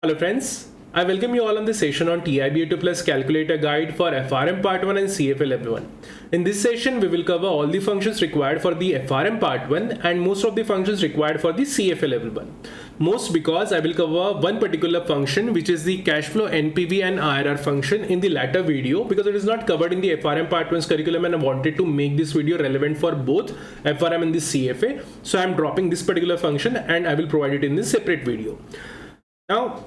Hello friends, I welcome you all on this session on TIBA2 Plus Calculator Guide for FRM Part 1 and CFA Level 1. In this session, we will cover all the functions required for the FRM Part 1 and most of the functions required for the CFA Level 1. Most because I will cover one particular function, which is the cash flow NPV and IRR function in the latter video, because it is not covered in the FRM Part 1's curriculum and I wanted to make this video relevant for both FRM and the CFA. So I am dropping this particular function and I will provide it in this separate video. Now,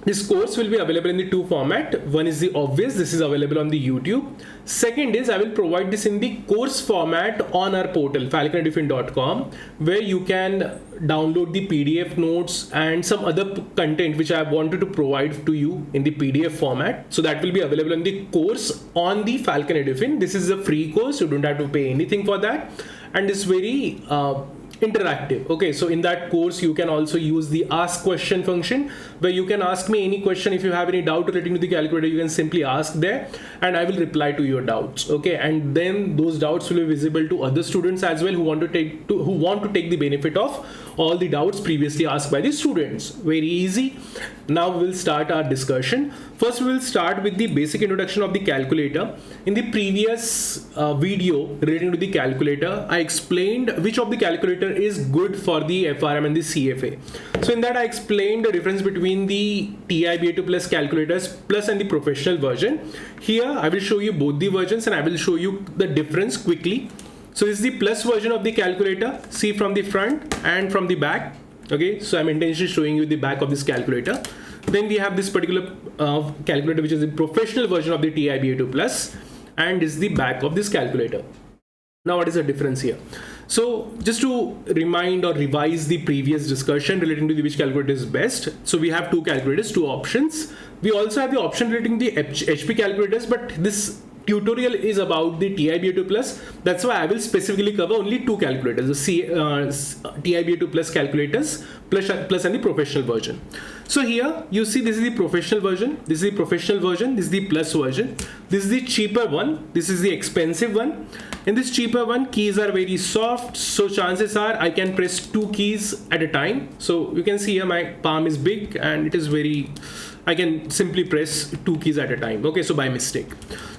this course will be available in the two formats. One is the obvious, this is available on the YouTube. Second is I will provide this in the course format on our portal falconedifin.com, where you can download the PDF notes and some other content which I wanted to provide to you in the PDF format. So that will be available in the course on the Falcon Edifin. This is a free course, you don't have to pay anything for that, and it's very interactive. Okay, so in that course you can also use the ask question function, where you can ask me any question. If you have any doubt relating to the calculator, you can simply ask there and I will reply to your doubts. Okay, and then those doubts will be visible to other students as well who want to take the benefit of all the doubts previously asked by the students. Very easy. Now we'll start our discussion. First we will start with the basic introduction of the calculator. In the previous video relating to the calculator, I explained which of the calculator is good for the FRM and the CFA. So in that I explained the difference between the TIBA2 Plus calculators Plus and the professional version. Here I will show you both the versions and I will show you the difference quickly. So this is the Plus version of the calculator. See from the front and from the back. Okay, so I'm intentionally showing you the back of this calculator. Then we have this particular calculator, which is the professional version of the TIBA2 Plus, and is the back of this calculator. Now what is the difference here? So just to remind or revise the previous discussion relating to which calculator is best. So we have two calculators, two options. We also have the option relating to the HP calculators, but this tutorial is about the TIBA2 Plus. That's why I will specifically cover only two calculators, the TIBA2 Plus calculators plus and the professional version. So here you see this is the professional version, this is the professional version, this is the Plus version, this is the cheaper one, this is the expensive one. In this cheaper one, keys are very soft, so chances are I can press two keys at a time. So you can see here my palm is big and it is very, I can simply press two keys at a time. Okay, so by mistake.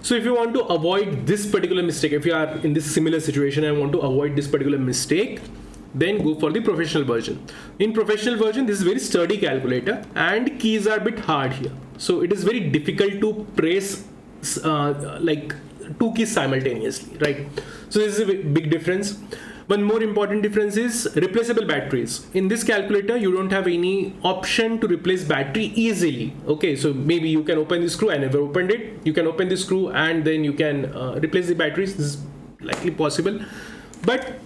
So if you want to avoid this particular mistake, if you are in this similar situation and want to avoid this particular mistake, then go for the professional version. In professional version, this is very sturdy calculator and keys are a bit hard here. So it is very difficult to press like two keys simultaneously, right? So this is a big difference. One more important difference is replaceable batteries. In this calculator, you don't have any option to replace battery easily. Okay, so maybe you can open the screw. I never opened it. You can open the screw and then you can replace the batteries. This is likely possible, but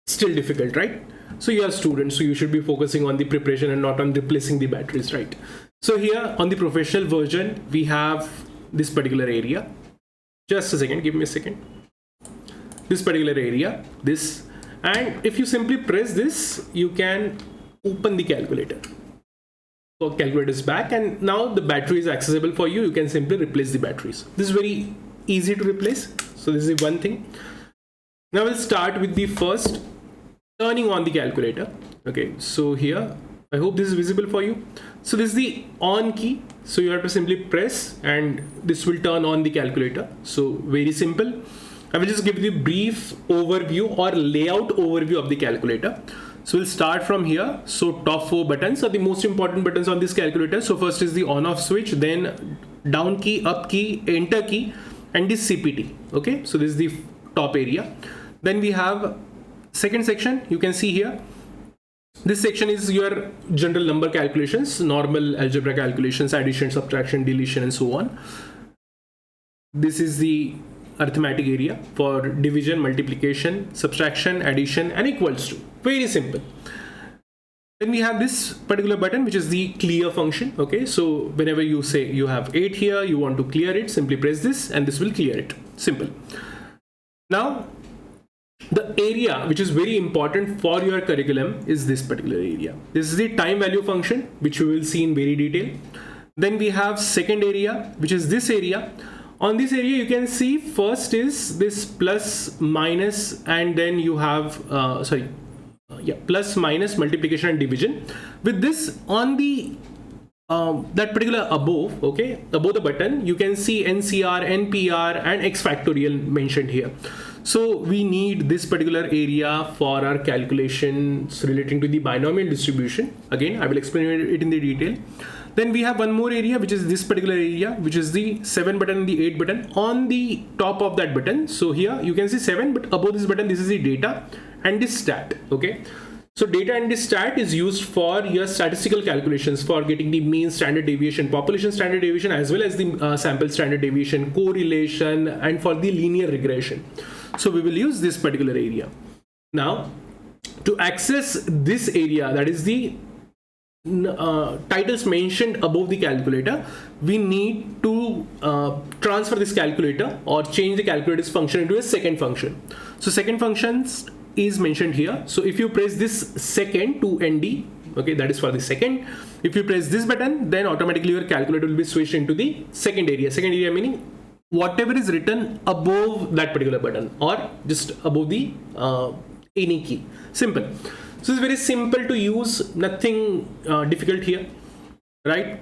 still difficult, right? So you are students, so you should be focusing on the preparation and not on replacing the batteries, right? So here on the professional version, we have this particular area. Just a second, give me a second. This particular area, this, and if you simply press this, you can open the calculator. So calculator is back and now the battery is accessible for you. You can simply replace the batteries. This is very easy to replace. So this is one thing. Now we'll start with the first, turning on the calculator. Okay, so here, I hope this is visible for you. So this is the on key. So you have to simply press and this will turn on the calculator. So very simple. I will just give you a brief overview or layout overview of the calculator. So we'll start from here. So top four buttons are the most important buttons on this calculator. So first is the on off switch, then down key, up key, enter key, and this CPT. Okay, so this is the top area. Then we have second section. You can see here. This section is your general number calculations, normal algebra calculations, addition, subtraction, deletion, and so on. This is the arithmetic area for division, multiplication, subtraction, addition, and equals to. Very simple. Then we have this particular button, which is the clear function. Okay, so whenever you say you have 8 here, you want to clear it, simply press this and this will clear it. Simple. Now, the area which is very important for your curriculum is this particular area. This is the time value function, which we will see in very detail. Then we have second area, which is this area. On this area, you can see first is this plus, minus, and then you have, plus, minus, multiplication, and division. With this, on the that particular above, okay, above the button, you can see NCR, NPR, and X factorial mentioned here. So we need this particular area for our calculations relating to the binomial distribution. Again, I will explain it in the detail. Then we have one more area, which is this particular area, which is the 7 button and the 8 button on the top of that button. So here you can see 7, but above this button, this is the data and the stat, okay. So data and the stat is used for your statistical calculations for getting the mean, standard deviation, population standard deviation, as well as the sample standard deviation, correlation, and for the linear regression. So we will use this particular area. Now, to access this area, that is the titles mentioned above the calculator, we need to transfer this calculator or change the calculator's function into a second function. So second functions is mentioned here. So if you press this second to ND, okay, that is for the second. If you press this button, then automatically your calculator will be switched into the second area. Second area meaning whatever is written above that particular button or just above the any key. Simple. So it's very simple to use, nothing difficult here, right?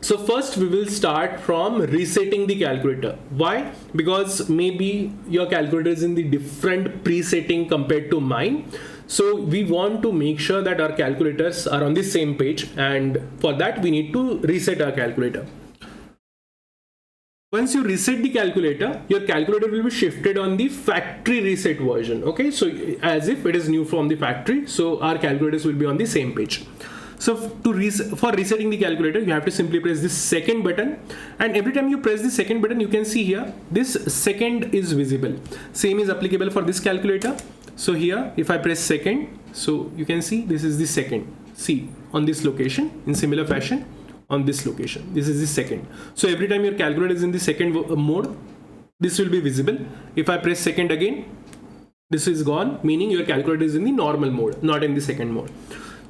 So first we will start from resetting the calculator. Why? Because maybe your calculator is in the different presetting compared to mine. So we want to make sure that our calculators are on the same page, and for that we need to reset our calculator. Once you reset the calculator, your calculator will be shifted on the factory reset version. Okay, so as if it is new from the factory, so our calculators will be on the same page. So for resetting the calculator, you have to simply press this second button, and every time you press the second button, you can see here this second is visible. Same is applicable for this calculator. So here, if I press second, so you can see this is the second. See on this location, in similar fashion on this location, this is the second. So every time your calculator is in the second mode, this will be visible. If I press second again, this is gone, meaning your calculator is in the normal mode, not in the second mode.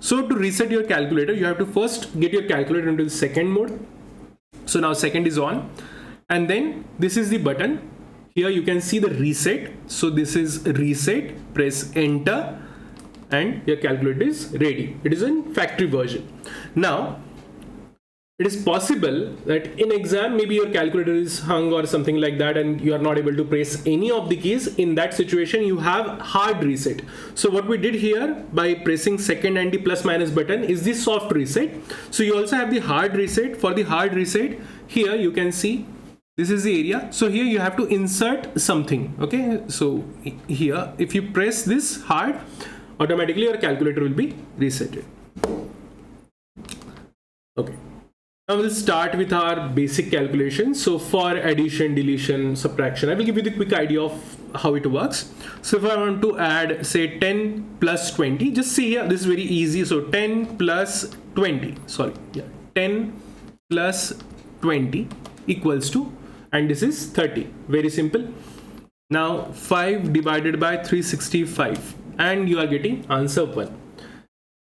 So to reset your calculator, you have to first get your calculator into the second mode. So now second is on, and then this is the button. Here you can see the reset. So this is reset, press enter, and your calculator is ready. It is in factory version. Now, it is possible that in exam, maybe your calculator is hung or something like that, and you are not able to press any of the keys. In that situation, you have hard reset. So what we did here by pressing second and the plus minus button is the soft reset. So you also have the hard reset. For the hard reset, here you can see this is the area. So here you have to insert something. Okay, so here if you press this hard, automatically your calculator will be resetted. Okay. Now we'll start with our basic calculation. So for addition, deletion, subtraction, I will give you the quick idea of how it works. So if I want to add, say 10 plus 20, just see here, this is very easy. So 10 plus 20, 10 plus 20 equals to, and this is 30. Very simple. Now 5 divided by 365, and you are getting answer 1.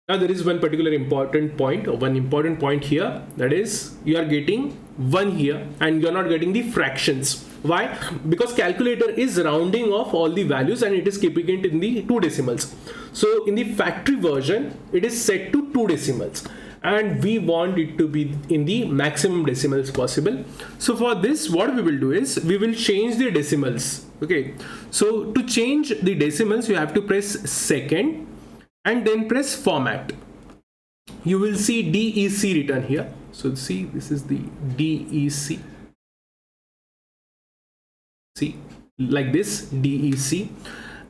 Now there is one particular important point, or one important point here, that is you are getting 1 here and you are not getting the fractions. Why? Because calculator is rounding off all the values and it is keeping it in the 2 decimals. So in the factory version, it is set to 2 decimals. And we want it to be in the maximum decimals possible. So for this, what we will do is we will change the decimals. Okay. So to change the decimals, you have to press second and then press format. You will see DEC written here. So see, this is the DEC. See, like this, DEC.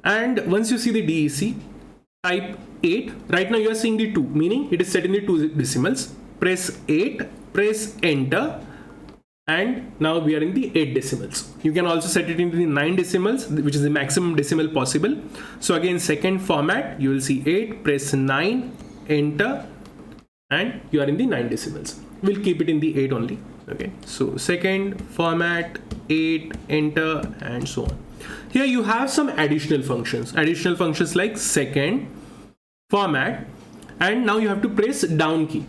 And once you see the DEC, type 8. Right now you are seeing the 2, meaning it is set in the 2 decimals. Press 8, press enter, and now we are in the 8 decimals. You can also set it into the 9 decimals, which is the maximum decimal possible. So again, second format, you will see 8, press 9, enter, and you are in the 9 decimals. We'll keep it in the 8 only. Okay, so second format, 8, enter, and so on. Here you have some additional functions like second, format, and now you have to press down key.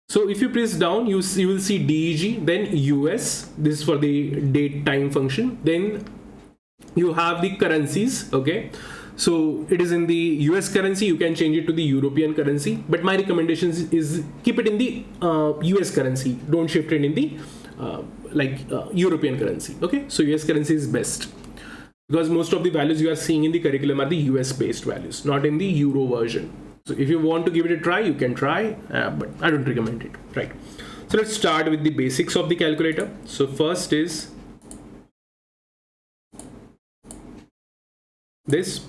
So if you press down, you will see DEG, then US, this is for the date time function. Then you have the currencies. Okay, So it is in the US currency. You can change it to the European currency, but my recommendation is keep it in the US currency. Don't shift it in the European currency. Okay, so US currency is best, because most of the values you are seeing in the curriculum are the US based values, not in the Euro version. So if you want to give it a try, you can try, but I don't recommend it, right? So let's start with the basics of the calculator. So first is this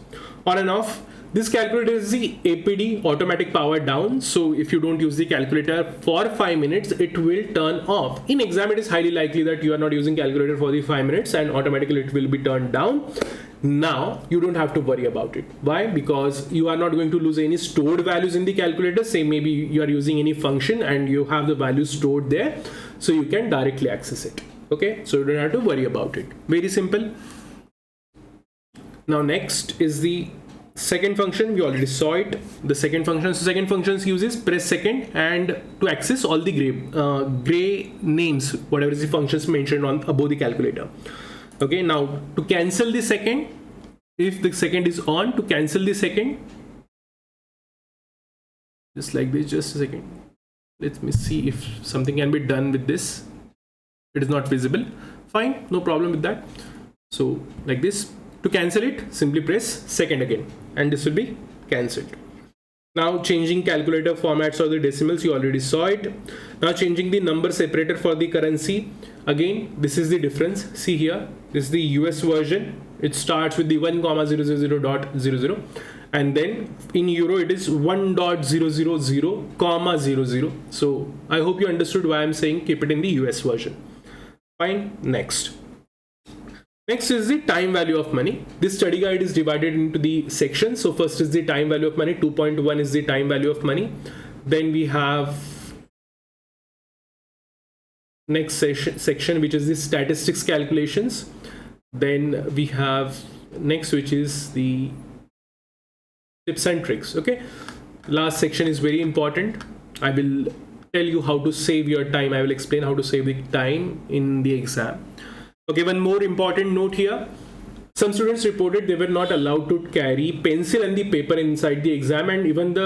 on and off. This calculator is the APD, automatic power down. So if you don't use the calculator for 5 minutes, it will turn off. In exam, it is highly likely that you are not using calculator for the 5 minutes and automatically it will be turned down. Now you don't have to worry about it. Why? Because you are not going to lose any stored values in the calculator. Say maybe you are using any function and you have the values stored there, so you can directly access it. Okay, so you don't have to worry about it. Very simple. Now next is the second function. We already saw it. The second function. So second function uses press second and to access all the gray names, whatever is the functions mentioned on above the calculator. Okay, now to cancel the second, if the second is on, to cancel the second, just like this, just a second. Let me see if something can be done with this. It is not visible. Fine, no problem with that. So like this, to cancel it, simply press second again, and this will be cancelled. Now changing calculator formats or the decimals, you already saw it. Now changing the number separator for the currency. Again, this is the difference. See here, this is the US version. It starts with the 1,000.00, and then in euro it is 1.000,00. So I hope you understood why I'm saying keep it in the US version. Fine. Next is the time value of money. This study guide is divided into the sections. So first is the time value of money. 2.1 is the time value of money. Then we have next section, which is the statistics calculations. Then we have next, which is the tips and tricks. Okay, last section is very important. I will tell you how to save your time. I will explain how to save the time in the exam. Okay, one more important note here. Some students reported they were not allowed to carry pencil and the paper inside the exam, and even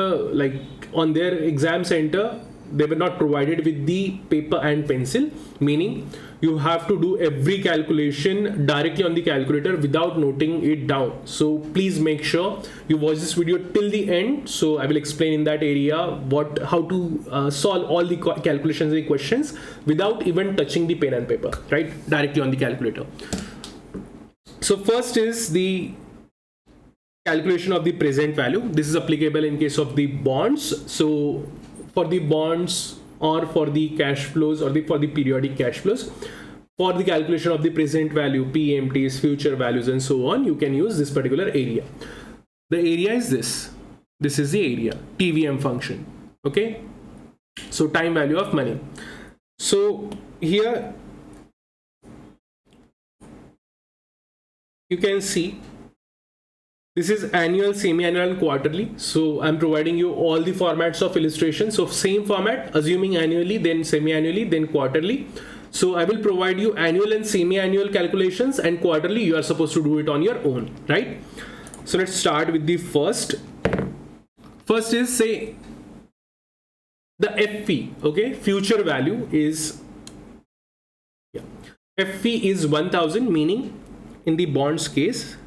on their exam center they were not provided with the paper and pencil, meaning you have to do every calculation directly on the calculator without noting it down. So please make sure you watch this video till the end. So I will explain in that area how to solve all the calculations and the questions without even touching the pen and paper, right? Directly on the calculator. So first is the calculation of the present value. This is applicable in case of the bonds. So for the bonds or for the cash flows or for the periodic cash flows, for the calculation of the present value, PMTs, future values and so on, you can use this particular area. The area is this. This is the area, TVM function. Okay. So time value of money. So here you can see this is annual, semi-annual and quarterly. So I'm providing you all the formats of illustration. So same format, assuming annually, then semi-annually, then quarterly. So I will provide you annual and semi-annual calculations, and quarterly you are supposed to do it on your own, right? So let's start with the first. First is, say, the FV, okay? Future value is, FV is 1000, meaning in the bonds case,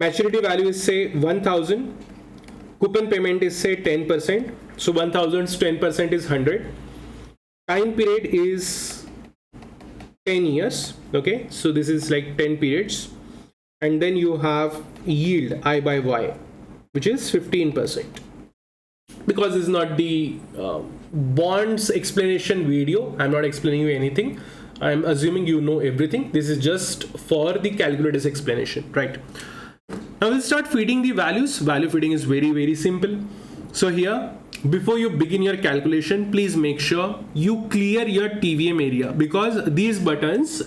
maturity value is say 1000, coupon payment is say 10%, so 1000's 10% is 100, time period is 10 years, okay, so this is like 10 periods, and then you have yield I by Y, which is 15%. Because this is not the bonds explanation video, I'm not explaining you anything. I'm assuming you know everything. This is just for the calculator's explanation, right? Now we'll start feeding the values. Value feeding is very, very simple. So here, before you begin your calculation, please make sure you clear your TVM area, because these buttons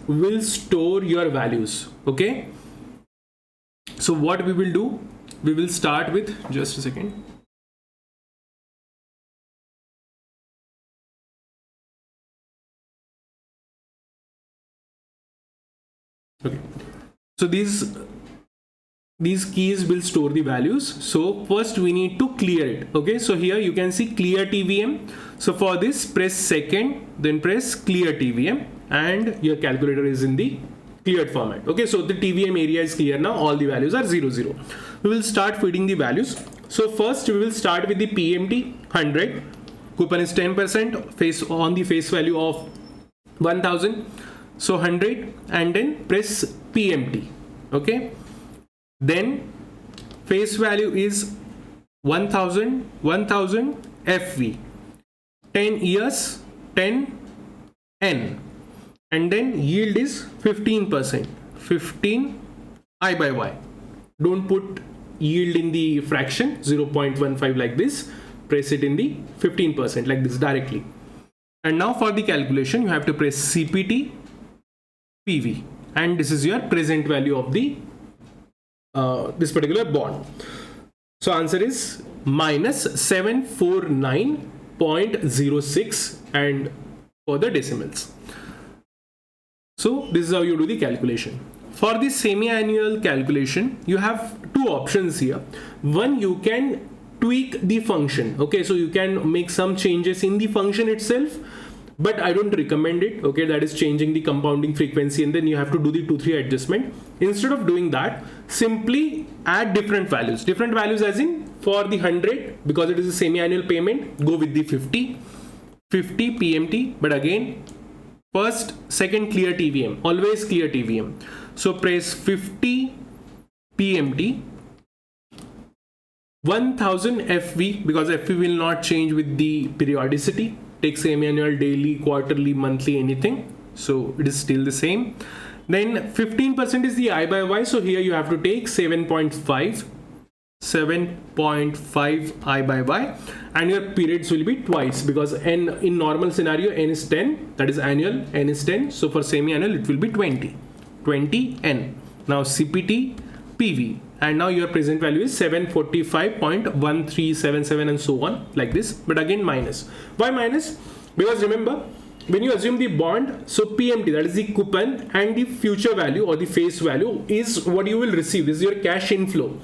will store your values, okay? So what we will do, we will start with, just a second. Okay, so these keys will store the values. So first we need to clear it. Okay, so here you can see clear TVM. So for this, press second, then press clear TVM, and your calculator is in the cleared format. Okay, so the TVM area is clear now. All the values are 0, 0. We will start feeding the values. So first we will start with the PMT 100. Coupon is 10%, face value of 1000. So 100, and then press PMT. Okay, then face value is 1000 FV, 10 years 10 N, and then yield is 15%, 15 I by Y. Don't put yield in the fraction 0.15 like this, press it in the 15% like this directly. And now for the calculation you have to press CPT PV, and this is your present value of the this particular bond. So answer is minus 749.06, and for the decimals. So this is how you do the calculation. For the semi-annual calculation, you have two options here. One, you can tweak the function. Okay, so you can make some changes in the function itself, but I don't recommend it. Okay, that is changing the compounding frequency, and then you have to do the 2-3 adjustment. Instead of doing that, simply add different values as in for the 100, because it is a semi-annual payment, go with the 50 PMT, but again first second clear TVM, always clear TVM. So press 50 PMT, 1000 FV, because FV will not change with the periodicity. Take semi-annual, daily, quarterly, monthly, anything. So it is still the same. Then 15% is the I by Y. So here you have to take 7.5 I by Y, and your periods will be twice, because n in normal scenario n is 10, that is annual, n is 10. So for semi-annual it will be 20 N. Now CPT PV, and now your present value is 745.1377 and so on like this, but again minus. Why minus? Because remember, when you assume the bond, so PMT, that is the coupon, and the future value or the face value is what you will receive. This is your cash inflow.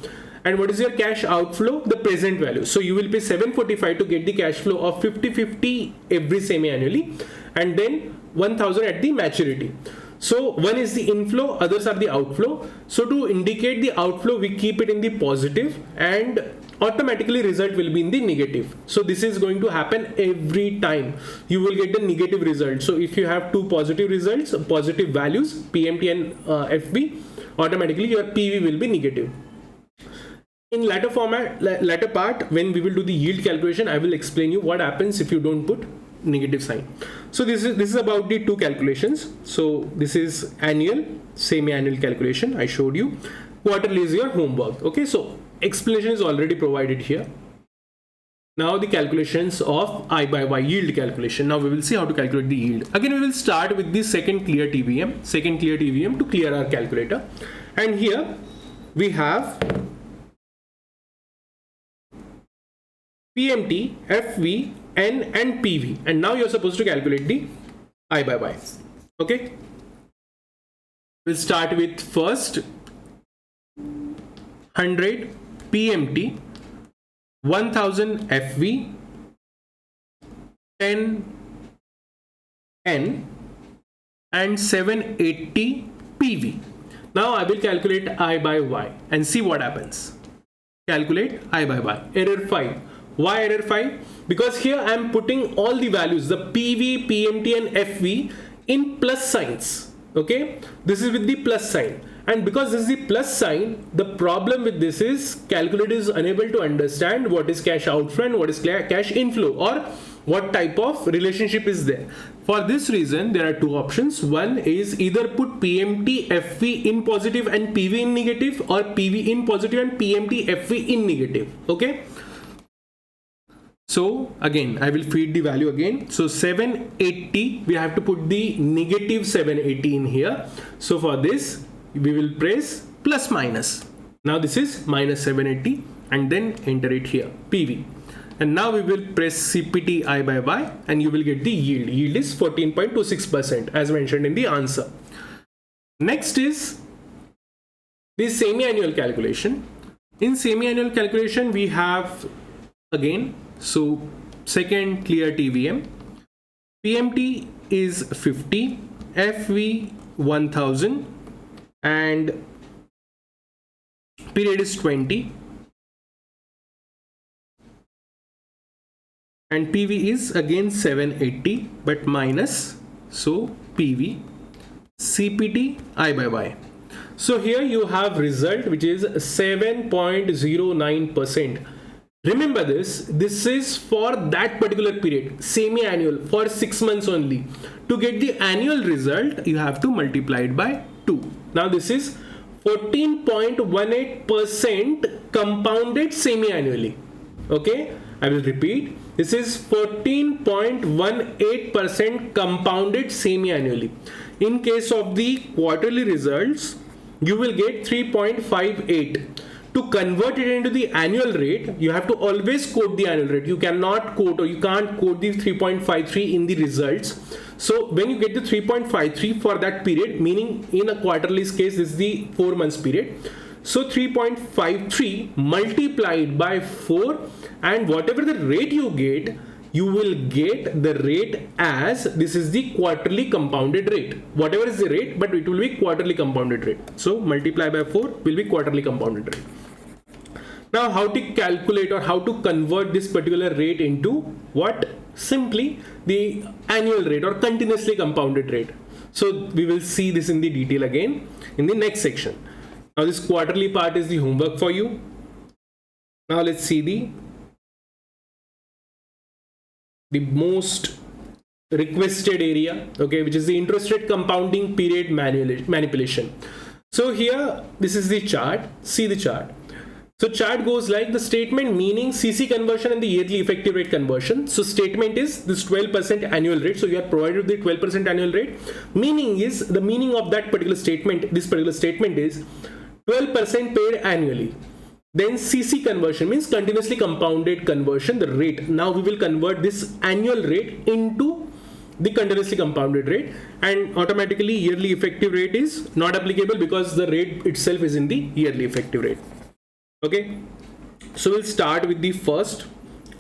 And what is your cash outflow? The present value. So you will pay 745 to get the cash flow of 50/50 every semi-annually, and then 1000 at the maturity. So one is the inflow, others are the outflow. So to indicate the outflow, we keep it in the positive, and automatically result will be in the negative. So this is going to happen every time. You will get the negative result. So if you have two positive results, positive values, PMT and FB, automatically your PV will be negative. In latter part, when we will do the yield calculation, I will explain you what happens if you don't put negative sign. So this is about the two calculations. So this is annual, semi-annual calculation I showed you. Quarterly is your homework. Okay, so explanation is already provided here. Now the calculations of I by Y, yield calculation. Now we will see how to calculate the yield. Again, we will start with the second clear TVM to clear our calculator. And here we have PMT, FV, N and PV, and now you're supposed to calculate the I by Y. Okay, we'll start with first 100 PMT, 1000 FV, 10 N and 780 PV. Now I will calculate I by Y and see what happens. Calculate I by Y. Error 5. Why error 5? Because here I am putting all the values, the PV, PMT and FV in plus signs. Okay, this is with the plus sign, and because this is the plus sign, the problem with this is calculator is unable to understand what is cash outflow and what is cash inflow, or what type of relationship is there. For this reason, there are two options. One is either put PMT, FV in positive and PV in negative, or PV in positive and PMT, FV in negative. Okay. So again, I will feed the value again. So 780, we have to put the negative 780 in here. So for this, we will press plus minus. Now this is minus 780, and then enter it here, PV. And now we will press CPT I by Y, and you will get the yield. Yield is 14.26% as mentioned in the answer. Next is This semi-annual calculation. In semi-annual calculation, we have again, so second clear TVM, PMT is 50, FV 1000, and period is 20, and PV is again 780 but minus, so PV, CPT I by Y. So here you have result which is 7.09%. Remember this is for that particular period, semi-annual, for 6 months only. To get the annual result, you have to multiply it by 2. Now this is 14.18% compounded semi-annually. Okay, I will repeat. This is 14.18% compounded semi-annually. In case of the quarterly results, you will get 3.58. To convert it into the annual rate, you have to always quote the annual rate. You cannot quote, or you can't quote the 3.53 in the results. So when you get the 3.53 for that period, meaning in a quarterly's case, this is the 4 months period. So 3.53 multiplied by 4, and whatever the rate you get, you will get the rate as, this is the quarterly compounded rate. Whatever is the rate, but it will be quarterly compounded rate. So multiply by 4 will be quarterly compounded rate. Now how to calculate or how to convert this particular rate into what? Simply the annual rate or continuously compounded rate. So we will see this in the detail again in the next section. Now this quarterly part is the homework for you. Now let's see the most requested area, okay, which is the interest rate compounding period manipulation. So here, this is the chart. See the chart. So chart goes like the statement meaning CC conversion and the yearly effective rate conversion. So statement is this 12% annual rate. So you are provided with the 12% annual rate. Meaning is, the meaning of that particular statement, this particular statement is 12% paid annually. Then CC conversion means continuously compounded conversion, the rate. Now we will convert this annual rate into the continuously compounded rate, and automatically yearly effective rate is not applicable because the rate itself is in the yearly effective rate. Okay, so we'll start with the first.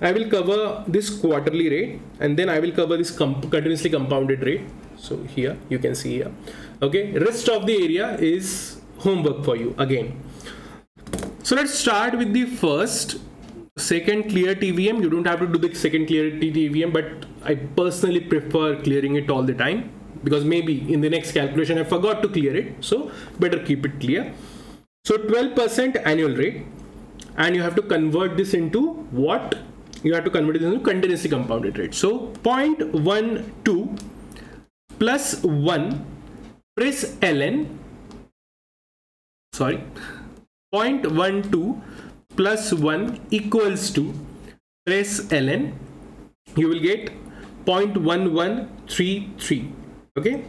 I will cover this quarterly rate, and then I will cover this continuously compounded rate. So here you can see here. Okay, rest of the area is homework for you again. So let's start with the first, second clear TVM. You don't have to do the second clear TVM, but I personally prefer clearing it all the time because maybe in the next calculation I forgot to clear it. So better keep it clear. So 12% annual rate, and you have to convert this into what? You have to convert it into continuously compounded rate. So 0.12 plus 1 press ln, sorry, 0.12 plus 1 equals to press ln, you will get 0.1133. Okay,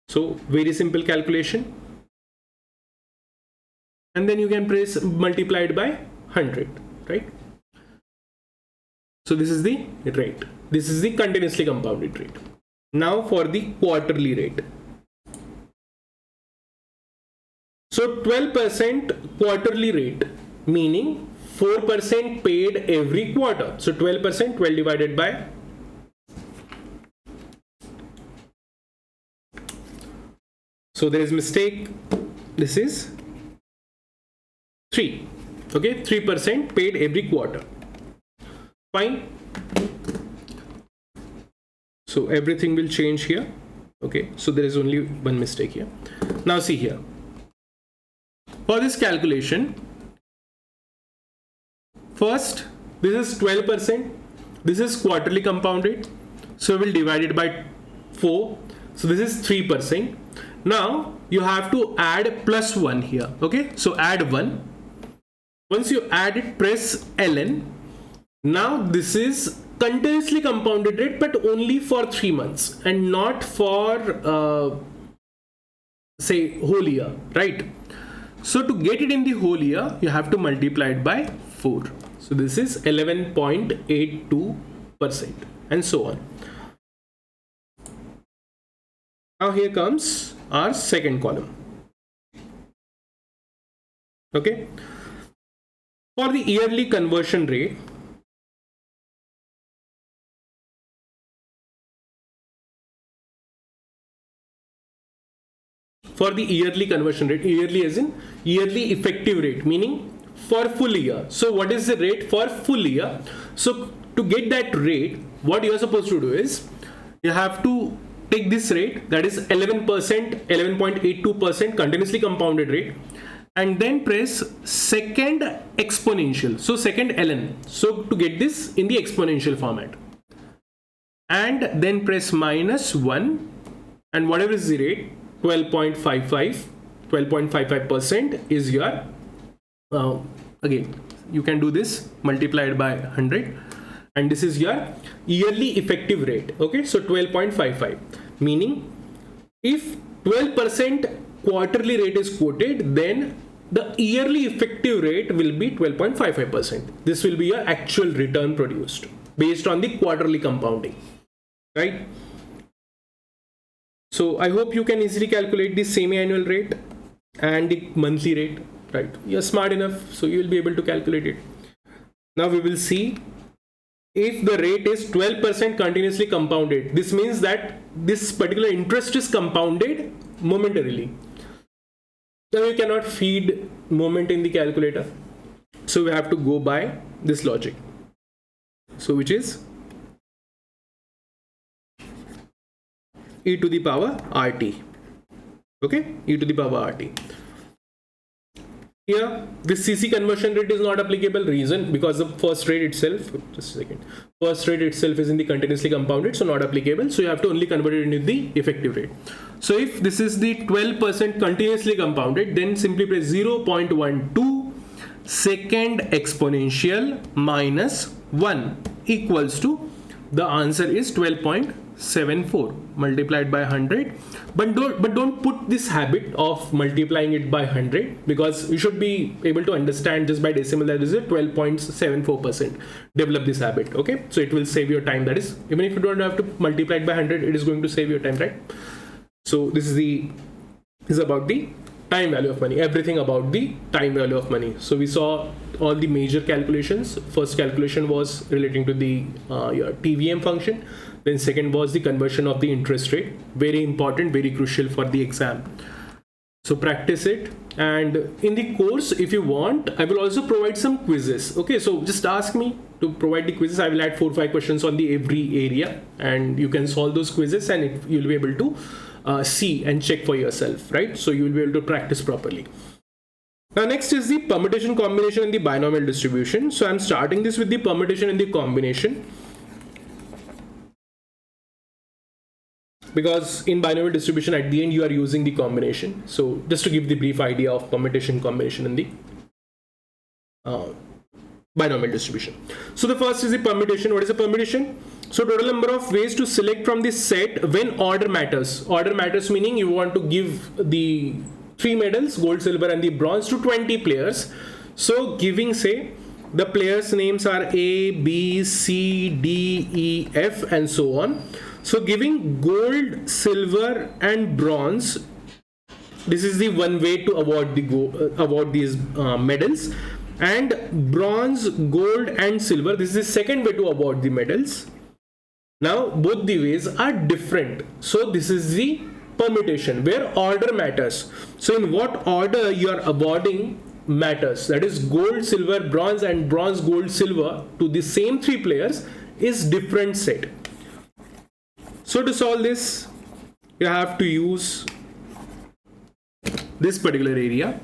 so very simple calculation, and then you can press multiplied by 100, right? So this is the rate, this is the continuously compounded rate. Now for the quarterly rate. So 12% quarterly rate, meaning 4% paid every quarter. So 12%, 12 divided by, so there is mistake, this is 3, okay, 3% paid every quarter. Fine. So everything will change here. Okay, so there is only one mistake here. Now see here. For this calculation, first, this is 12%. This is quarterly compounded. So we will divide it by 4. So this is 3%. Now you have to add plus 1 here. Okay, so add 1. Once you add it, press ln. Now this is continuously compounded rate, but only for 3 months and not for say whole year, right? So to get it in the whole year, you have to multiply it by 4. So this is 11.82% and so on. Now here comes our second column. Okay. For the yearly conversion rate, yearly as in yearly effective rate, meaning for full year. So what is the rate for full year? So to get that rate, what you are supposed to do is you have to take this rate, that is 11%, 11.82% continuously compounded rate, and then press second exponential, so second ln, so to get this in the exponential format, and then press -1, and whatever is the rate, 12.55% is your again you can do this multiplied by 100, and this is your yearly effective rate. Okay, so 12.55, meaning if 12% quarterly rate is quoted, then the yearly effective rate will be 12.55%. This will be your actual return produced based on the quarterly compounding, right? So I hope you can easily calculate the semi-annual rate and the monthly rate, right? You're smart enough, so you will be able to calculate it. Now we will see if the rate is 12% continuously compounded. This means that this particular interest is compounded momentarily. Now you cannot feed moment in the calculator, so we have to go by this logic. So which is e to the power RT. Okay, e to the power RT. Here this CC conversion rate is not applicable. Reason, because the first rate itself, just a second, first rate itself is in the continuously compounded, so not applicable. So you have to only convert it into the effective rate. So if this is the 12% continuously compounded, then simply press 0.12 second exponential minus 1 equals to, the answer is 12.74 multiplied by 100. But don't put this habit of multiplying it by 100, because you should be able to understand just by decimal that is 12.74%. Develop this habit. Okay, so it will save your time. That is, even if you don't have to multiply it by 100, it is going to save your time, right? So this is about the time value of money, everything about the time value of money. So we saw all the major calculations. First calculation was relating to the your TVM function. Then second was the conversion of the interest rate. Very important, very crucial for the exam. So practice it, and in the course, if you want, I will also provide some quizzes. Okay, so just ask me to provide the quizzes. I will add 4 or 5 questions on the every area, and you can solve those quizzes, and you'll be able to see and check for yourself, right? So you will be able to practice properly. Now next is the permutation, combination, and the binomial distribution. So I'm starting this with the permutation and the combination, because in binomial distribution at the end you are using the combination. So just to give the brief idea of permutation, combination, and the binomial distribution. So the first is the permutation. What is a permutation? So total number of ways to select from this set when order matters. Order matters meaning you want to give the 3 medals, gold, silver, and the bronze, to 20 players. So giving, say, the players' names are A, B, C, D, E, F, and so on. So giving gold, silver, and bronze, this is the one way to award these medals. And bronze, gold, and silver, this is the second way to award the medals. Now both the ways are different. So this is the permutation where order matters. So in what order you are awarding matters. That is, gold, silver, bronze, and bronze, gold, silver to the same 3 players is different set. So to solve this, you have to use this particular area,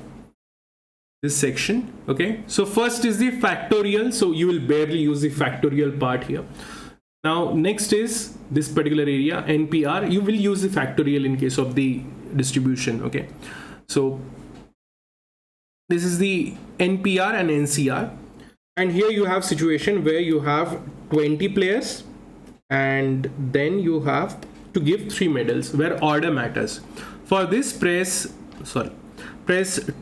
this section. Okay, so first is the factorial. So you will barely use the factorial part here. Now next is this particular area, NPR. You will use the factorial in case of the distribution. Okay, so this is the NPR and NCR, and here you have situation where you have 20 players, and then you have to give 3 medals where order matters. For this, press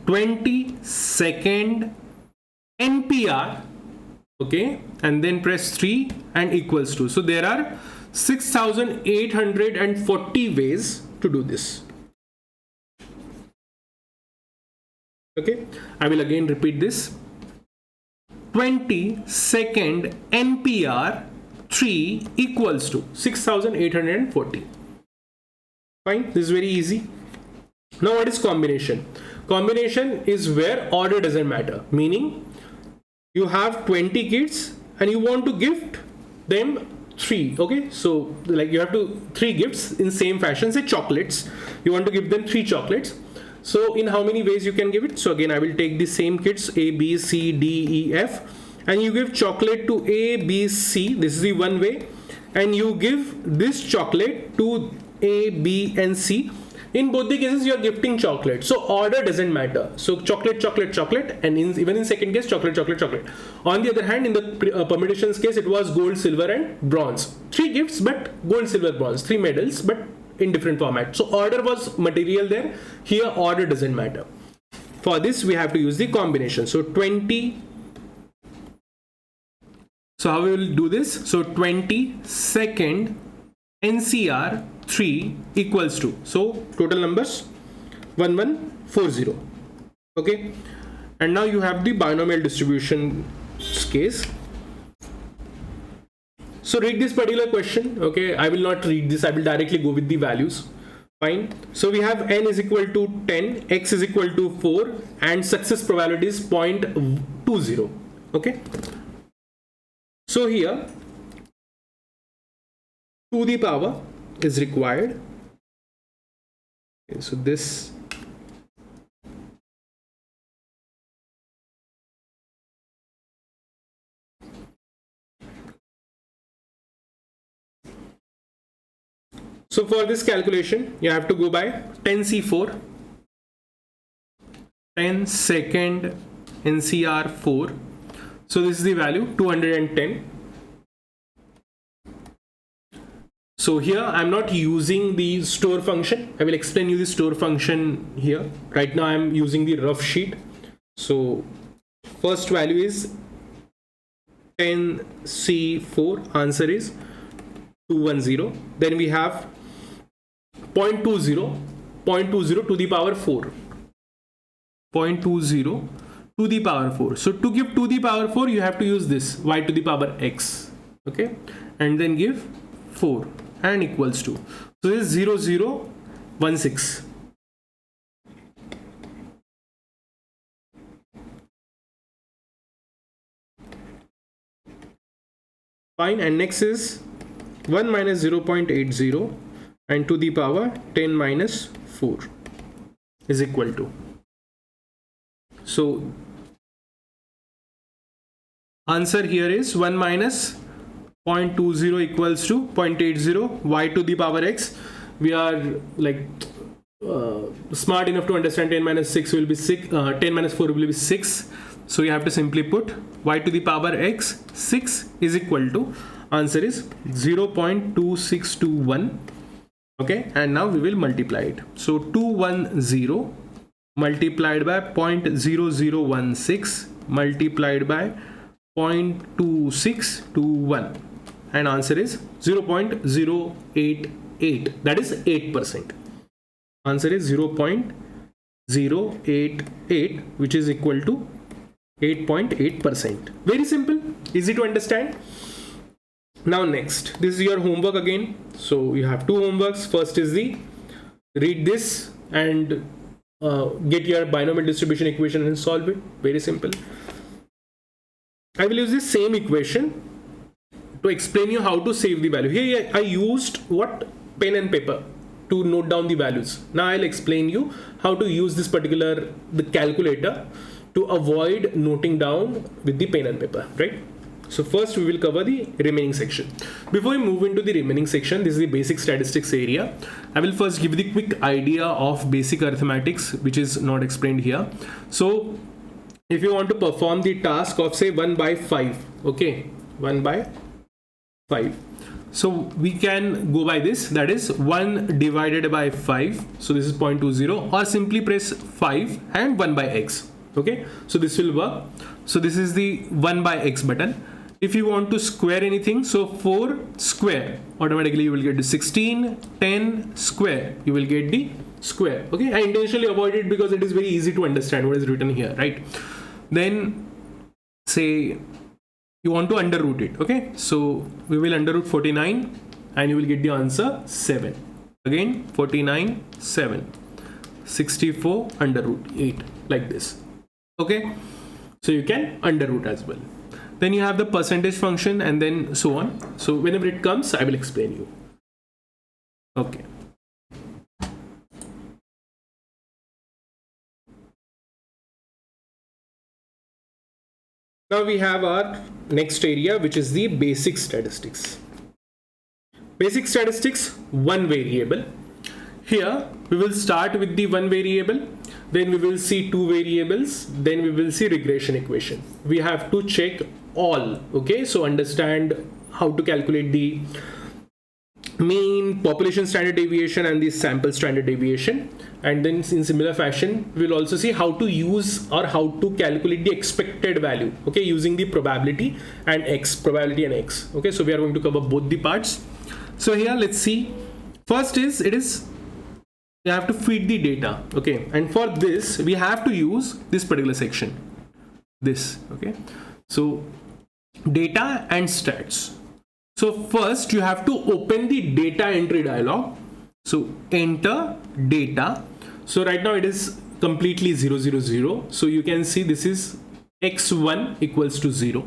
20 second NPR, okay, and then press 3 and equals to. So there are 6,840 ways to do this. Okay, I will again repeat this. 22nd NPR 3 equals to 6840. Fine, this is very easy. Now what is combination? Combination is where order doesn't matter, meaning you have 20 kids and you want to gift them 3. Okay, so like you have to 3 gifts in same fashion. Say chocolates, you want to give them 3 chocolates. So in how many ways you can give it? So again, I will take the same kids A, B, C, D, E, F, and you give chocolate to A, B, C. This is the one way, and you give this chocolate to A, B, and C. In both the cases, you are gifting chocolate. So order doesn't matter. So chocolate, chocolate, chocolate, and even in second case, chocolate, chocolate, chocolate. On the other hand, in the permutations case, it was gold, silver, and bronze. 3 gifts, but gold, silver, bronze. 3 medals, but in different format. So order was material there. Here order doesn't matter. For this we have to use the combination. So 20. So how we will do this? So 22nd NCR 3 equals to, so total numbers 1140. Okay, and now you have the binomial distribution case. So read this particular question. Okay, I will not read this, I will directly go with the values. Fine. So we have n is equal to 10, x is equal to 4, and success probability is 0.20. Okay, so here 2 the power is required. Okay, so this so for this calculation you have to go by 10C4, 10 second NCR 4. So this is the value 210. So here I'm not using the store function. I will explain you the store function here. Right now I'm using the rough sheet. So first value is 10C4, answer is 210. Then we have 0.20 to the power 4. 0.20 to the power 4. So to give to the power 4, you have to use this y to the power x. Okay, and then give 4 and equals to. So this is 0016. Fine, and next is 1 minus 0.80 and to the power 10 minus 4 is equal to. So answer here is 1 minus 0.20 equals to 0.80 y to the power x. We are like smart enough to understand 10 minus 6 will be 6, 10 minus 4 will be 6. So you have to simply put y to the power x 6 is equal to, answer is 0.2621. Okay, and now we will multiply it. So 210 multiplied by 0.0016 multiplied by 0.2621, and answer is 0.088, that is 8%. Answer is 0.088, which is equal to 8.8%. Very simple, easy to understand. Now next, this is your homework again. So you have 2 homeworks. First is the read this and get your binomial distribution equation and solve it. Very simple. I will use this same equation to explain you how to save the value. Here I used what? Pen and paper to note down the values. Now I'll explain you how to use this particular the calculator to avoid noting down with the pen and paper, right? So first we will cover the remaining section. Before we move into the remaining section, this is the basic statistics area. I will first give the quick idea of basic arithmetics, which is not explained here. So if you want to perform the task of say 1 by 5, okay, 1 by 5. So we can go by this, that is 1 divided by 5. So this is 0.20, or simply press 5 and 1 by x. Okay, so this will work. So this is the 1 by x button. if you want to square anything, so 4 square, automatically you will get the 16, 10 square, you will get the square. Okay, I intentionally avoid it because it is very easy to understand what is written here, right? Then say you want to underroot it. Okay, so we will underroot 49 and you will get the answer 7. Again 49, 7, 64 underroot 8, like this. Okay, so you can underroot as well. Then you have the percentage function and then so on. So whenever it comes, I will explain you. Okay. Now we have our next area, which is the basic statistics. Basic statistics, one variable. Here we will start with the one variable, then we will see two variables, then we will see regression equation. We have to check all. Okay, so understand how to calculate the mean, population standard deviation and the sample standard deviation, and then in similar fashion we'll also see how to use or how to calculate the expected value, okay, using the probability and x. Okay, so we are going to cover both the parts. So here let's see, first is you have to feed the data. Okay, and for this we have to use this particular section, this. Okay, so data and stats. So first you have to open the data entry dialog. So enter data. So right now it is completely 0, 0, 0. So you can see this is x1 equals to 0.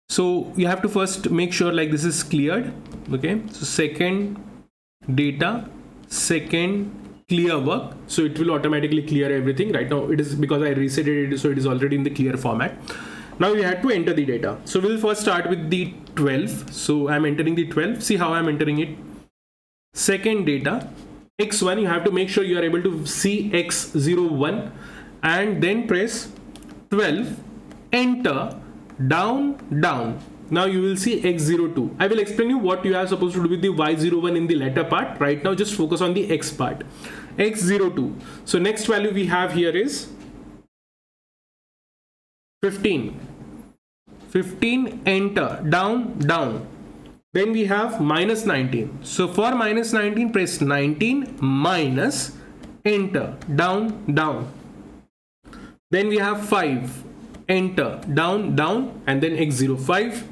So you have to first make sure like this is cleared. Okay, so second data, second clear work. So it will automatically clear everything. Right now it is, because I reset it, so it is already in the clear format. Now we have to enter the data. So we'll first start with the 12. So I'm entering the 12. See how I'm entering it. Second data, x1, you have to make sure you are able to see x01 and then press 12, enter, down, down. Now you will see x02. I will explain you what you are supposed to do with the y01 in the latter part. Right now just focus on the x part. x02. So next value we have here is 15. 15, enter, down, down. Then we have minus 19. So for minus 19, press 19 minus, enter, down, down. Then we have 5, enter, down, down, and then x05.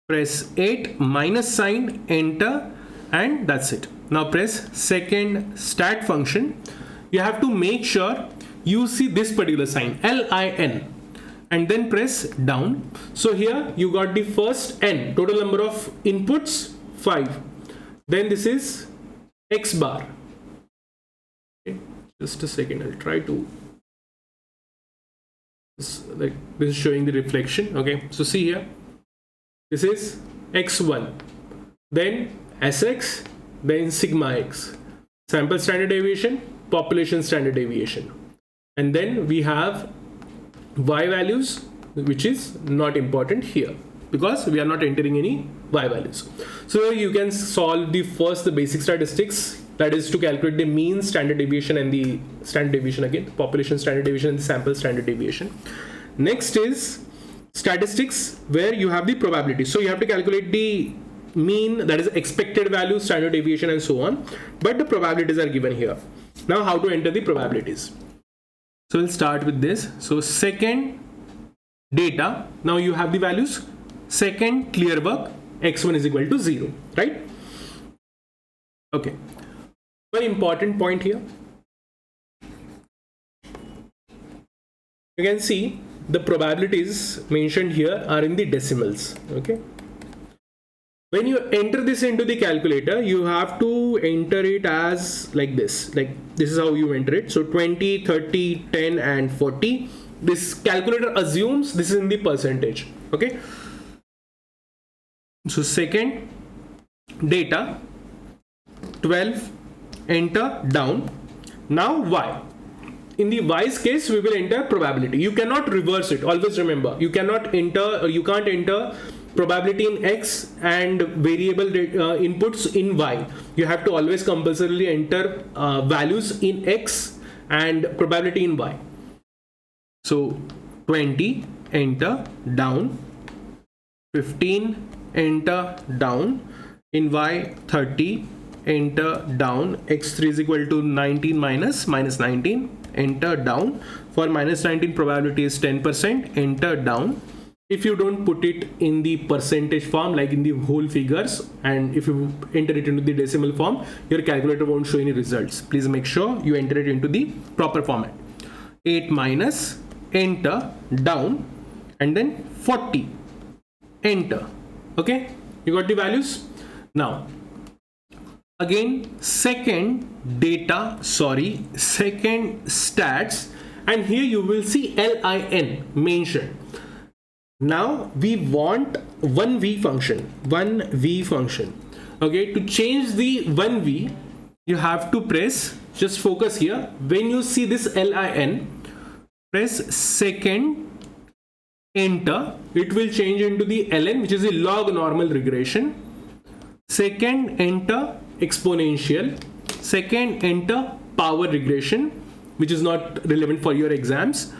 Press 8, minus sign, enter, and that's it. Now press second stat function. You have to make sure you see this particular sign, LIN. And then press down. So here you got the first n, total number of inputs 5. Then this is x bar. Okay, just a second, I'll try to, this is showing the reflection. Okay, so see here, this is x1, then sx, then sigma x, sample standard deviation, population standard deviation, and then we have y values, which is not important here because we are not entering any y values. So you can solve the basic statistics, that is to calculate the mean, standard deviation, and the standard deviation, again population standard deviation and the sample standard deviation. Next is statistics, where you have the probability. So you have to calculate the mean, that is expected value, standard deviation, and so on, but the probabilities are given here. Now how to enter the probabilities? So we'll start with this. So second data, now you have the values. Second clear work, x1 is equal to 0, right? Okay, very important point here. You can see the probabilities mentioned here are in the decimals. Okay, when you enter this into the calculator, you have to enter it as like this. Like this is how you enter it. So 20, 30, 10, and 40. This calculator assumes this is in the percentage. Okay. So second data, 12, enter, down. Now y. In the y's case, we will enter probability. You cannot reverse it. Always remember, you cannot enter, or you can't enter probability in x and variable inputs in y. You have to always compulsorily enter values in x and probability in y. So 20, enter, down, 15, enter down. In y 30, enter down. x3 is equal to 19 minus 19, enter down. For minus 19 probability is 10%, enter down. If you don't put it in the percentage form, like in the whole figures, and if you enter it into the decimal form, your calculator won't show any results. Please make sure you enter it into the proper format. 8 minus, enter down, and then 40, enter. Okay, you got the values. Now again, second stats, and here you will see LIN mentioned. Now we want 1v function. Okay, to change the 1v, you have to press, just focus here, when you see this LIN, press second, enter. It will change into the ln, which is a log normal regression. Second, enter exponential. Second, enter power regression, which is not relevant for your exams.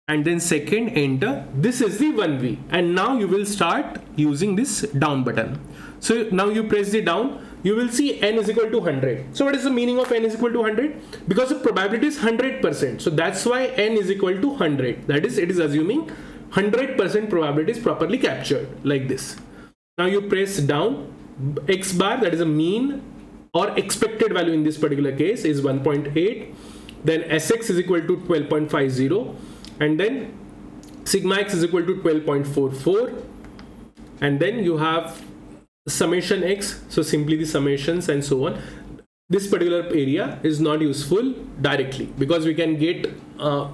And then second, enter. This is the 1v, and now you will start using this down button. So now you press the down, you will see n is equal to 100. So what is the meaning of n is equal to 100? Because the probability is 100%, so that's why n is equal to 100. That is, it is assuming 100% probability is properly captured, like this. Now you press down, x bar, that is a mean or expected value in this particular case, is 1.8. then sx is equal to 12.50, and then sigma x is equal to 12.44, and then you have summation x, so simply the summations and so on. This particular area is not useful directly, because we can get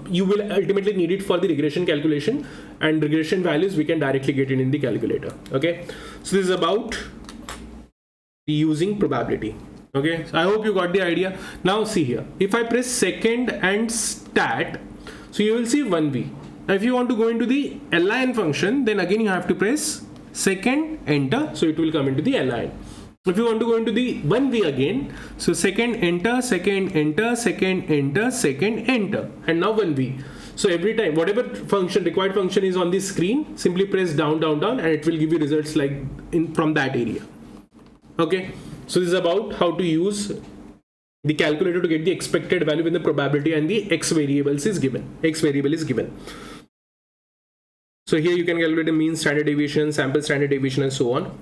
you will ultimately need it for the regression calculation, and regression values we can directly get in the calculator. Okay, so this is about using probability. Okay, so I hope you got the idea. Now see here, if I press second and stat, so you will see 1v. Now if you want to go into the lin function, then again you have to press second, enter, so it will come into the lin. If you want to go into the 1v again, so second, enter, second, enter, second, enter, second, enter, and now 1v. So every time whatever function, required function is on the screen, simply press down, down, down, and it will give you results like from that area. Okay, so this is about how to use the calculator to get the expected value when the probability and the x variable is given. So here you can calculate the mean, standard deviation, sample standard deviation, and so on.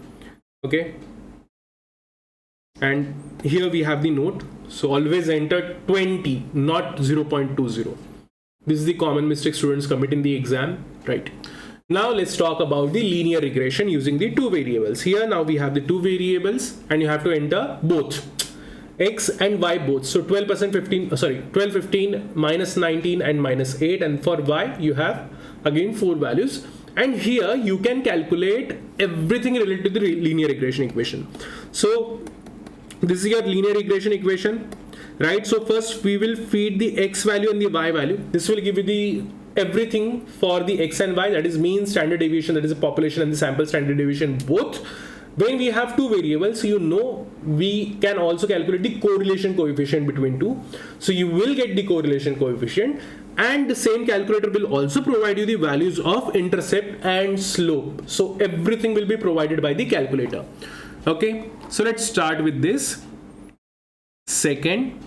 Okay, and here we have the note. So always enter 20, not 0.20. This is the common mistake students commit in the exam, right? Now let's talk about the linear regression using the two variables. Here now we have the two variables, and you have to enter both x and y both. So 12, 15, minus 19 and minus 8, and for y you have again 4 values. And here you can calculate everything related to the linear regression equation. So this is your linear regression equation, right? So first we will feed the x value and the y value. This will give you the everything for the x and y, that is mean, standard deviation, that is the population, and the sample standard deviation both. When we have two variables, you know, we can also calculate the correlation coefficient between two. So you will get the correlation coefficient, and the same calculator will also provide you the values of intercept and slope. So everything will be provided by the calculator. Okay, so let's start with this. Second,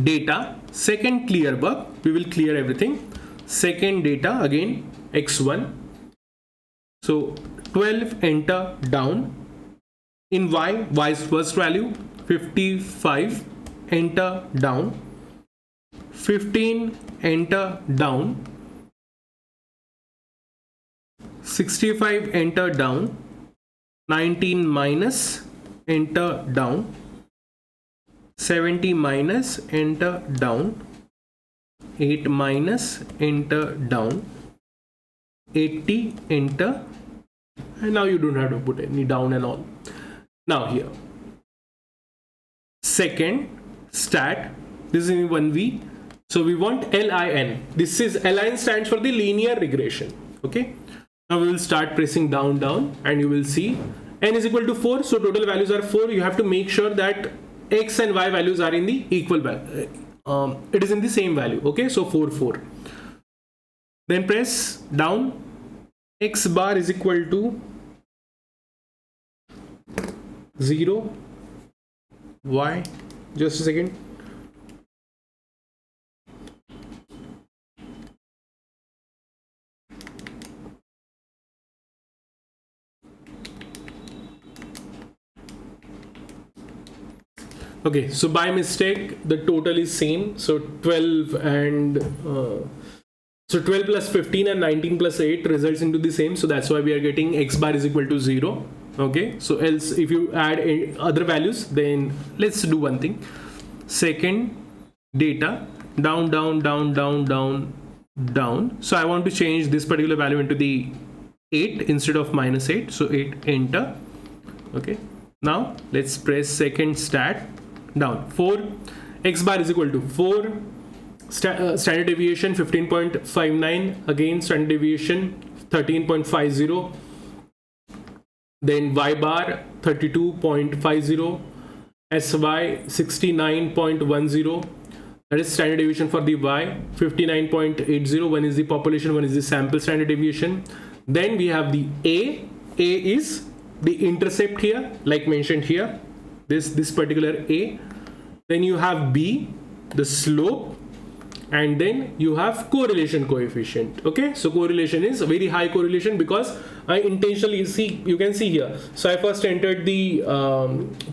data, second clear work, we will clear everything. Second data, again x1, so 12, enter down. In y's first value 55, enter down. 15, enter down. 65, enter down. 19 minus, enter down. 70 minus, enter down. 8 minus, enter down. 80, enter, and now you don't have to put any down and all. Now here, second stat, this is in 1v, so we want LIN. This is LIN stands for the linear regression. Okay, now we will start pressing down, down, and you will see n is equal to 4, so total values are 4. You have to make sure that x and y values are in the equal value. It is in the same value. Okay, so 4, 4. Then press down, x bar is equal to 0 y, just a second. Okay, so by mistake the total is same, so 12 and so 12 plus 15 and 19 plus 8 results into the same, so that's why we are getting x bar is equal to 0. Okay, so else if you add other values, then let's do one thing. Second data down, so I want to change this particular value into the 8 instead of -8, so 8, enter. Okay, now let's press second stat down 4, x bar is equal to 4, standard deviation 15.59, again standard deviation 13.50, then y bar 32.50, sy 69.10, that is standard deviation for the y, 59.80, one is the population, one is the sample standard deviation. Then we have the a is the intercept here, like mentioned here, this particular a. Then you have b, the slope, and then you have correlation coefficient. Okay, so correlation is a very high correlation because I intentionally you can see here, so I first entered the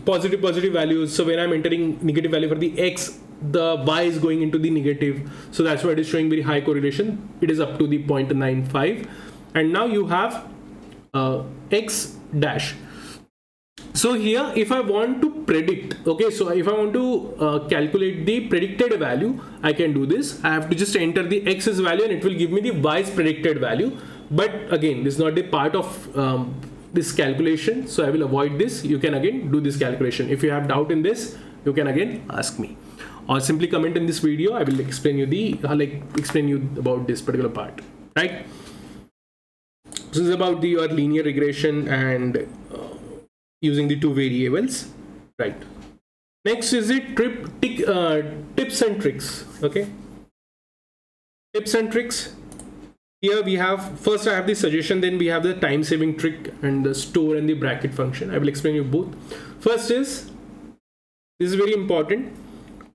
positive values, so when I'm entering negative value for the x, the y is going into the negative, so that's why it is showing very high correlation. It is up to the 0.95, and now you have x dash. So here if I want to predict, okay, so if I want to calculate the predicted value, I can do this. I have to just enter the x's value and it will give me the y's predicted value, but again this is not the part of this calculation, so I will avoid this. You can again do this calculation. If you have doubt in this, you can again ask me or simply comment in this video. I will explain you about this particular part, right? This is about your linear regression and using the two variables, right? Next is the tips and tricks. Okay, tips and tricks. Here we have, first I have the suggestion, then we have the time saving trick and the store and the bracket function. I will explain you both. First is, this is very important,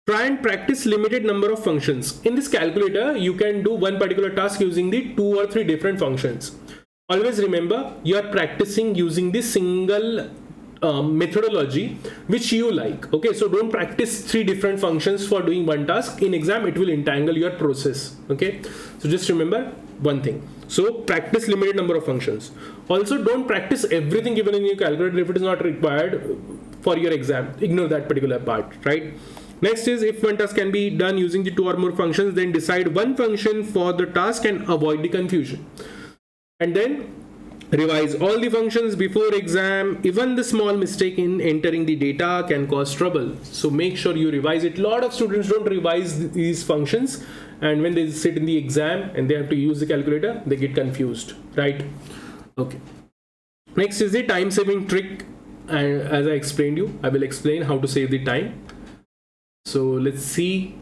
try and practice limited number of functions. In this calculator you can do one particular task using the 2 or 3 different functions. Always remember, you are practicing using the single methodology which you like. Okay, so don't practice 3 different functions for doing one task. In exam it will entangle your process. Okay, so just remember one thing, so practice limited number of functions. Also don't practice everything given in your calculator if it is not required for your exam. Ignore that particular part, right? Next is, if one task can be done using the 2 or more functions, then decide one function for the task and avoid the confusion. And then revise all the functions before exam. Even the small mistake in entering the data can cause trouble, so make sure you revise it. A lot of students don't revise these functions, and when they sit in the exam and they have to use the calculator, they get confused, right? Okay, next is the time saving trick, and as I explained you, I will explain how to save the time. So let's see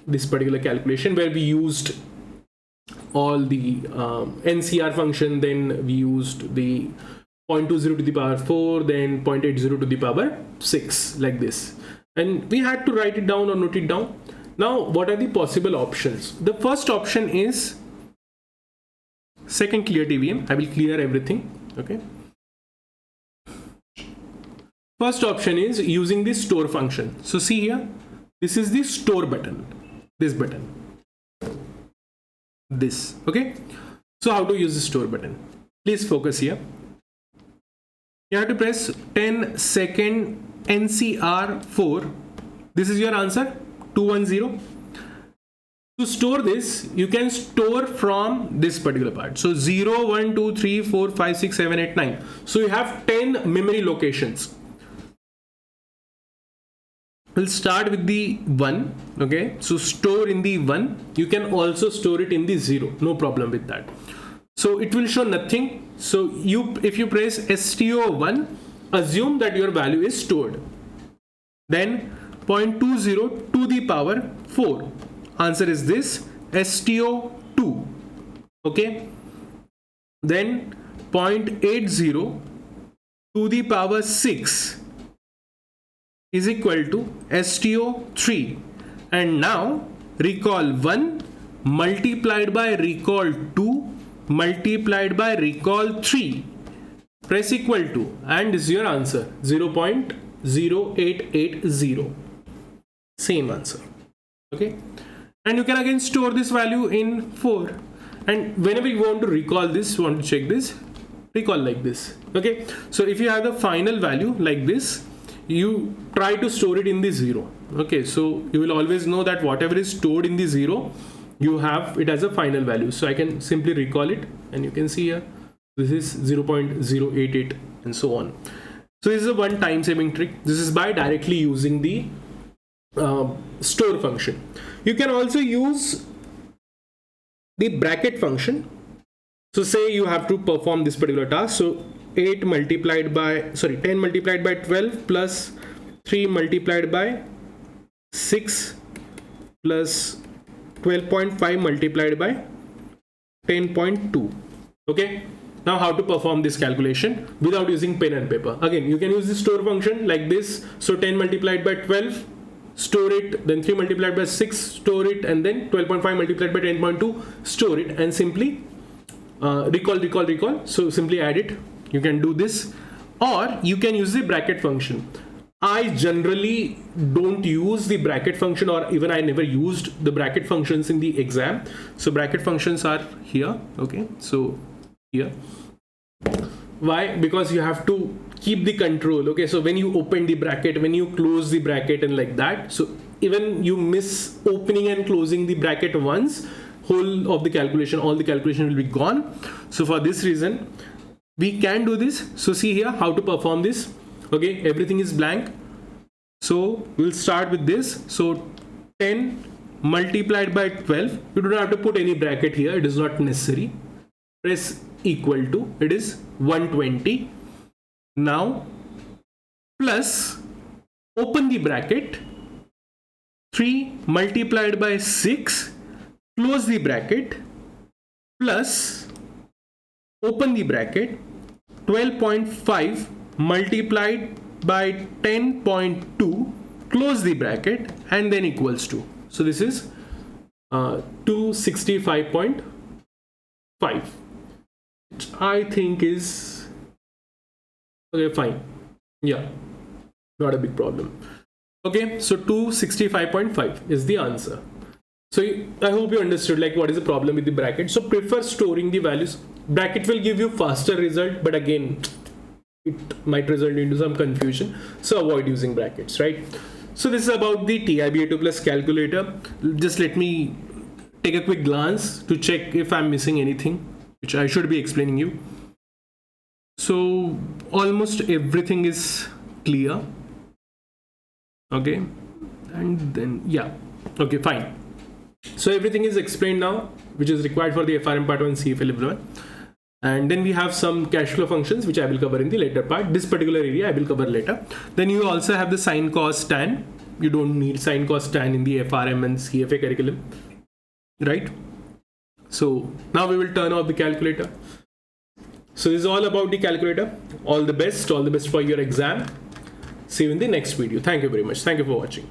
this particular calculation where we used all the NCR function, then we used the 0.20 to the power 4, then 0.80 to the power 6, like this, and we had to write it down or note it down. Now what are the possible options? The first option is second clear TVM. I will clear everything. Okay, first option is using the store function. So see here, this is the store button, this button, this. Okay, so how to use the store button? Please focus here. You have to press 10-second NCR 4. This is your answer, 210. To store this, you can store from this particular part. So 0, 1, 2, 3, 4, 5, 6, 7, 8, 9. So you have 10 memory locations. We'll start with the 1. Okay, so store in the 1. You can also store it in the 0, no problem with that. So it will show nothing. So if you press STO1, assume that your value is stored. Then 0.20 to the power 4. Answer is this, STO2. Okay, then 0.80 to the power 6 is equal to STO3. And now recall 1 multiplied by recall 2 multiplied by recall 3. Press equal to, and this is your answer, 0.0880. Same answer. Okay. And you can again store this value in 4. And whenever you want to recall this, want to check this, recall like this. Okay. So if you have the final value like this, you try to store it in the 0. Okay. So you will always know that whatever is stored in the 0, you have it as a final value. So I can simply recall it, and you can see here, this is 0.088 and so on. So this is a one time saving trick. This is by directly using the store function. You can also use the bracket function. So say you have to perform this particular task. So 10 multiplied by 12 plus 3 multiplied by 6 plus 12.5 multiplied by 10.2. Okay. Now how to perform this calculation without using pen and paper? Again, you can use the store function like this. So 10 multiplied by 12, store it, then 3 multiplied by 6, store it, and then 12.5 multiplied by 10.2, store it, and simply recall. So simply add it. You can do this, or you can use the bracket function. I generally don't use the bracket function, or even I never used the bracket functions in the exam. So bracket functions are here. Okay, so here. Why? Because you have to keep the control. Okay, so when you open the bracket, when you close the bracket, and like that, so even you miss opening and closing the bracket once, whole of the calculation, all the calculation will be gone. So for this reason, we can do this. So see here how to perform this. Okay, everything is blank. So we'll start with this. So 10 multiplied by 12, you do not have to put any bracket here, it is not necessary. Press equal to, it is 120. Now plus, open the bracket, 3 multiplied by 6, close the bracket, plus, open the bracket, 12.5 multiplied by 10.2, close the bracket, and then equals to. So this is 265.5, which I think is okay, fine. Yeah, not a big problem. Okay, so 265.5 is the answer. So I hope you understood like what is the problem with the bracket. So prefer storing the values. Bracket will give you faster result, but again, it might result into some confusion. So avoid using brackets, right? So this is about the TIBA2 plus calculator. Just let me take a quick glance to check if I'm missing anything, which I should be explaining you. So almost everything is clear. Okay. And then, yeah. Okay, fine. So everything is explained now, which is required for the FRM Part I and CFA Level 1. And then we have some cash flow functions, which I will cover in the later part. This particular area I will cover later. Then you also have the sine, cos, tan. You don't need sine, cos, tan in the FRM and CFA curriculum, right? So now we will turn off the calculator. So this is all about the calculator. All the best for your exam. See you in the next video. Thank you very much. Thank you for watching.